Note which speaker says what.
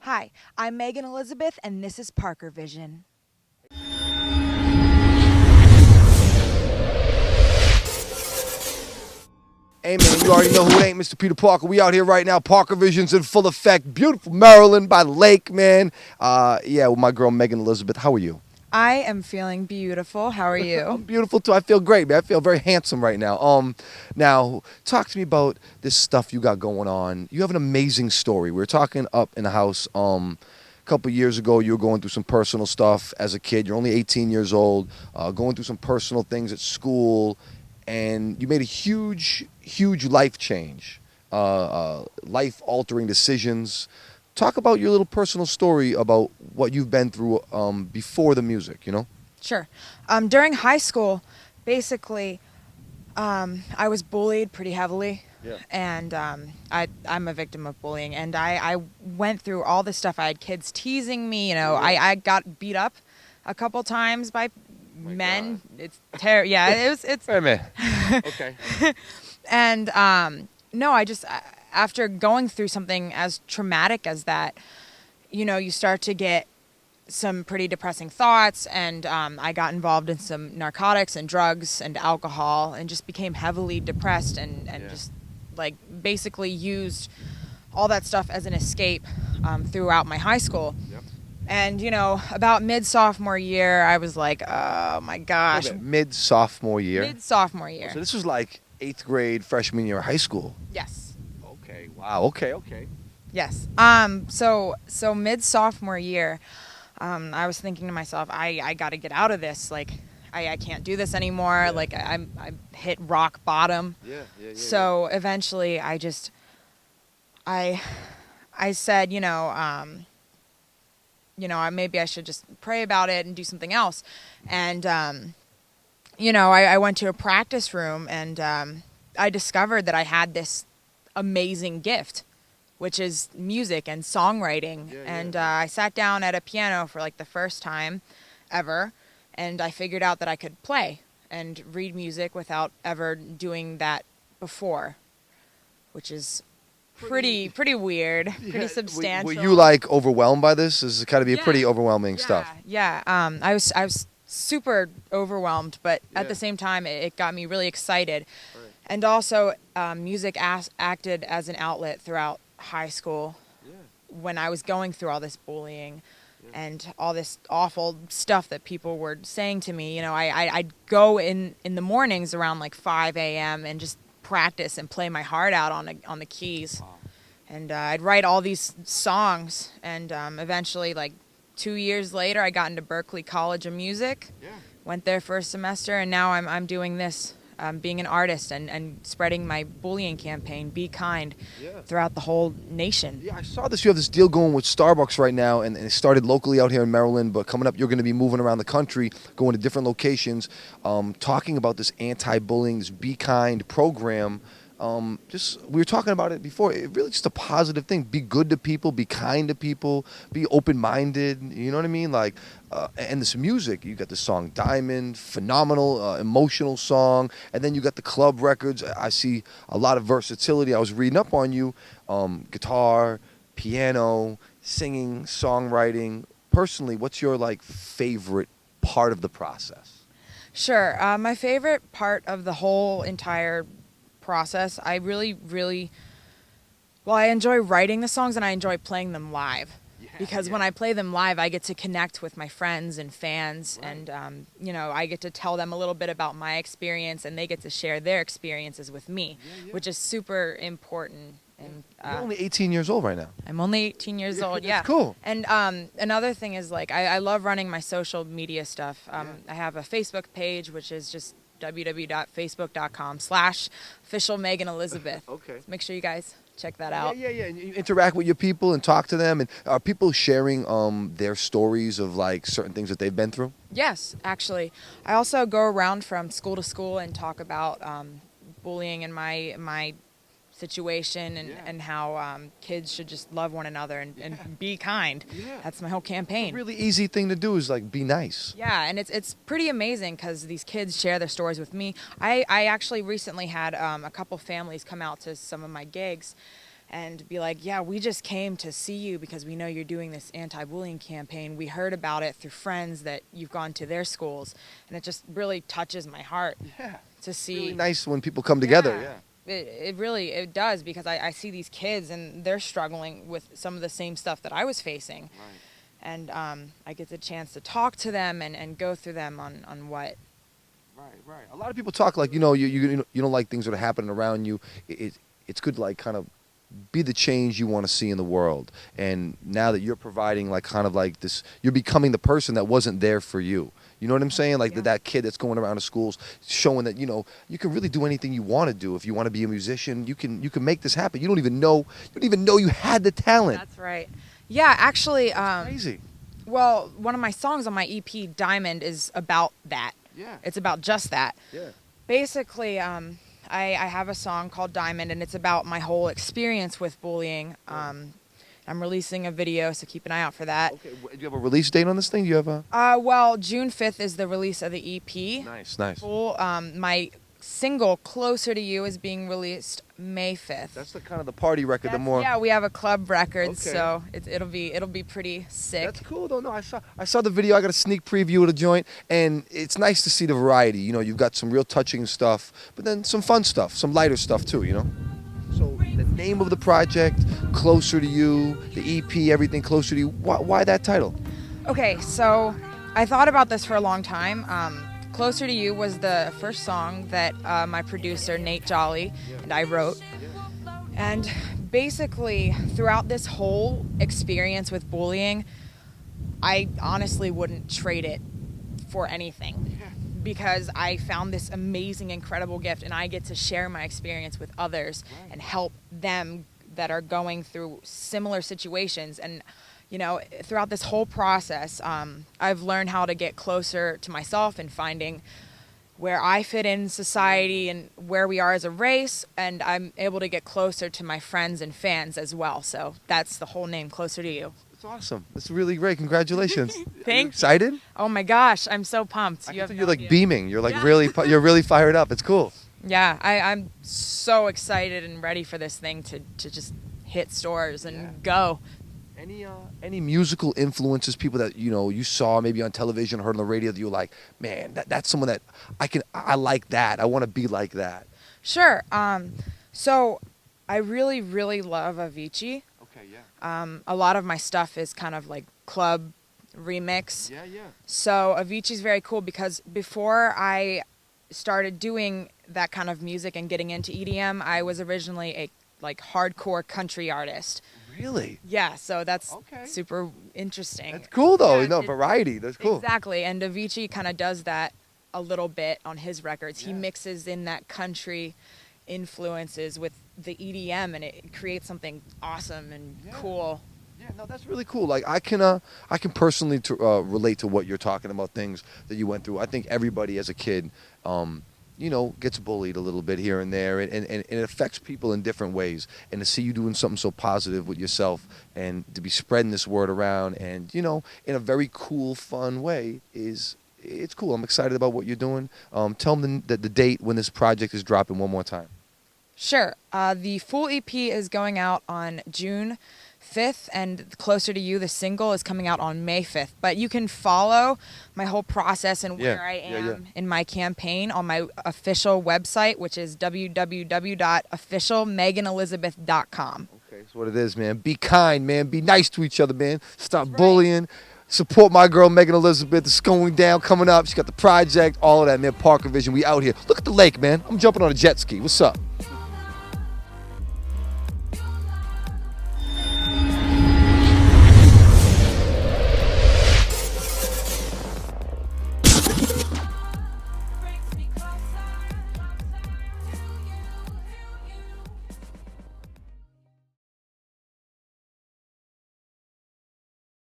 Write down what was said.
Speaker 1: Hi, I'm Megan Elizabeth, and this is Parker Vision.
Speaker 2: Hey man, you already know who it ain't, Mr. Peter Parker. We out here right now. Parker Vision's in full effect. Beautiful Maryland by the lake, man. Yeah, with my girl Megan Elizabeth. How are you?
Speaker 1: I am feeling beautiful. How are
Speaker 2: I'm
Speaker 1: you?
Speaker 2: beautiful too. I feel great, man. I feel very handsome right now. Now talk to me about this stuff you got going on. You have an amazing story. We were talking up in the house. A couple years ago, you were going through some personal stuff as a kid. You're only 18 years old, going through some personal things at school, and you made a huge life change, life-altering decisions. Talk about your little personal story about what you've been through before the music.
Speaker 1: Sure. During high school, basically, I was bullied pretty heavily.
Speaker 2: Yeah.
Speaker 1: And I'm a victim of bullying. And I went through all this stuff. I had kids teasing me. I got beat up a couple times by men.
Speaker 2: God.
Speaker 1: It's terrible. Yeah, it's.
Speaker 2: Wait a minute. Okay.
Speaker 1: And no, after going through something as traumatic as that, you start to get some pretty depressing thoughts, and I got involved in some narcotics and drugs and alcohol, and just became heavily depressed, and just like basically used all that stuff as an escape throughout my high school.
Speaker 2: Yep.
Speaker 1: And about mid-sophomore year, I was like, oh my gosh.
Speaker 2: Mid-sophomore year.
Speaker 1: Mid-sophomore year.
Speaker 2: So this was like 8th grade, freshman year of high school.
Speaker 1: Yes.
Speaker 2: Okay. Wow. Okay.
Speaker 1: Yes. So mid-sophomore year, I was thinking to myself, I got to get out of this. Like, I can't do this anymore.
Speaker 2: Yeah.
Speaker 1: Like, I hit rock bottom.
Speaker 2: Yeah.
Speaker 1: So eventually, I said, maybe I should just pray about it and do something else. And I went to a practice room, and I discovered that I had this amazing gift, which is music and songwriting. And I sat down at a piano for like the first time ever, and I figured out that I could play and read music without ever doing that before, which is pretty weird, pretty substantial.
Speaker 2: Were you like overwhelmed by this? This is kind of be a pretty overwhelming stuff.
Speaker 1: Yeah. I was super overwhelmed, but at the same time, it got me really excited.
Speaker 2: Right.
Speaker 1: And also, music acted as an outlet throughout high school when I was going through all this bullying and all this awful stuff that people were saying to me. I'd go in the mornings around like 5 a.m. and just practice and play my heart out on the keys.
Speaker 2: Wow.
Speaker 1: And I'd write all these songs, and eventually, like 2 years later, I got into Berklee College of Music.
Speaker 2: Yeah.
Speaker 1: Went there for a semester, and now I'm doing this, being an artist and spreading my bullying campaign, Be Kind, throughout the whole nation.
Speaker 2: Yeah, I saw this. You have this deal going with Starbucks right now, and it started locally out here in Maryland, but coming up, you're going to be moving around the country, going to different locations, talking about this anti-bullying, this Be Kind program. We were talking about it before. It really just a positive thing. Be good to people, be kind to people, be open-minded. You know what I mean? Like, and this music, you got the song Diamond, phenomenal, emotional song, and then you got the club records. I see a lot of versatility. I was reading up on you, guitar, piano, singing, songwriting. Personally, what's your like favorite part of the process?
Speaker 1: Sure. My favorite part of the whole entire process, I enjoy writing the songs, and I enjoy playing them live. Because when I play them live, I get to connect with my friends and fans, and I get to tell them a little bit about my experience, and they get to share their experiences with me, which is super important. And
Speaker 2: you're only 18 years old right now.
Speaker 1: I'm only 18 years old. Yeah,
Speaker 2: that's cool.
Speaker 1: And another thing is, like, I love running my social media stuff. I have a Facebook page, which is just www.facebook.com/official Megan Elizabeth.
Speaker 2: Okay.
Speaker 1: So make sure you guys check that out.
Speaker 2: Yeah. And you interact with your people and talk to them. And are people sharing their stories of like certain things that they've been through?
Speaker 1: Yes, actually. I also go around from school to school and talk about bullying in my situation, and how kids should just love one another and be kind. Yeah. That's my whole campaign.
Speaker 2: A really easy thing to do is like be nice.
Speaker 1: Yeah, and it's pretty amazing because these kids share their stories with me. I actually recently had a couple families come out to some of my gigs, and be like, yeah, we just came to see you because we know you're doing this anti-bullying campaign. We heard about it through friends that you've gone to their schools, and it just really touches my heart to see.
Speaker 2: It's really nice when people come together. Yeah.
Speaker 1: It does, because I see these kids and they're struggling with some of the same stuff that I was facing.
Speaker 2: Right.
Speaker 1: And I get the chance to talk to them and go through them on what.
Speaker 2: Right. A lot of people talk like, you don't like things that are happening around you. It's good to like kind of be the change you want to see in the world. And now that you're providing like kind of like this, you're becoming the person that wasn't there for you. You know what I'm saying? Like that kid that's going around to schools showing that, you can really do anything you want to do. If you want to be a musician, you can make this happen. You don't even know you had the talent.
Speaker 1: That's right. Yeah, actually,
Speaker 2: Crazy.
Speaker 1: well, one of my songs on my EP, Diamond, is about that.
Speaker 2: Yeah.
Speaker 1: It's about just that.
Speaker 2: Yeah.
Speaker 1: Basically, I have a song called Diamond, and it's about my whole experience with bullying. I'm releasing a video, so keep an eye out for that.
Speaker 2: Okay. Do you have a release date on this thing? Do you have a?
Speaker 1: Well, June 5th is the release of the EP.
Speaker 2: Nice.
Speaker 1: Full. My single, Closer to You, is being released May 5th.
Speaker 2: That's the kind of the party record.
Speaker 1: Yeah, we have a club record,
Speaker 2: Okay.
Speaker 1: so it'll be pretty sick.
Speaker 2: That's cool though. No, I saw the video. I got a sneak preview of the joint, and it's nice to see the variety. You've got some real touching stuff, but then some fun stuff, some lighter stuff too. So the name of the project, Closer to You, the EP, everything Closer to You. Why that title?
Speaker 1: Okay, so I thought about this for a long time. Closer to You was the first song that my producer, Nate Jolly, and I wrote. And basically, throughout this whole experience with bullying, I honestly wouldn't trade it for anything. Because I found this amazing, incredible gift, and I get to share my experience with others and help them that are going through similar situations. And throughout this whole process, I've learned how to get closer to myself and finding where I fit in society and where we are as a race, and I'm able to get closer to my friends and fans as well. So that's the whole name, Closer to You.
Speaker 2: It's awesome. It's really great. Congratulations.
Speaker 1: Thanks.
Speaker 2: Are you excited?
Speaker 1: Oh my gosh, I'm so pumped.
Speaker 2: You're like beaming. You're like you're really fired up. It's cool.
Speaker 1: Yeah, I'm so excited and ready for this thing to just hit stores and go.
Speaker 2: Any musical influences, people that you saw maybe on television, heard on the radio, that you were like, man, that's someone that I like that. I want to be like that.
Speaker 1: Sure. So I really, really love Avicii.
Speaker 2: Okay, yeah.
Speaker 1: A lot of my stuff is kind of like club remix.
Speaker 2: Yeah.
Speaker 1: So Avicii's very cool because before I started doing that kind of music and getting into EDM, I was originally a hardcore country artist.
Speaker 2: Really?
Speaker 1: Yeah, so that's super interesting.
Speaker 2: That's cool though.
Speaker 1: Yeah,
Speaker 2: variety. That's cool.
Speaker 1: Exactly, and Avicii kind of does that a little bit on his records. He mixes in that country influences with the EDM, and it creates something awesome and cool.
Speaker 2: Yeah, no, that's really cool. Like I can personally relate to what you're talking about, things that you went through. I think everybody as a kid, gets bullied a little bit here and there, and it affects people in different ways. And to see you doing something so positive with yourself, and to be spreading this word around, and in a very cool, fun way, it's cool. I'm excited about what you're doing. Tell them the date when this project is dropping one more time.
Speaker 1: Sure. The full EP is going out on June 5th, and Closer to You, the single, is coming out on May 5th. But you can follow my whole process and where I am in my campaign on my official website, which is www.officialmeganelizabeth.com.
Speaker 2: Okay, that's what it is, man. Be kind, man. Be nice to each other, man. Stop bullying. Support my girl, Megan Elizabeth. It's going down, coming up. She got the project, all of that, man. Parker Vision. We out here. Look at the lake, man. I'm jumping on a jet ski. What's up?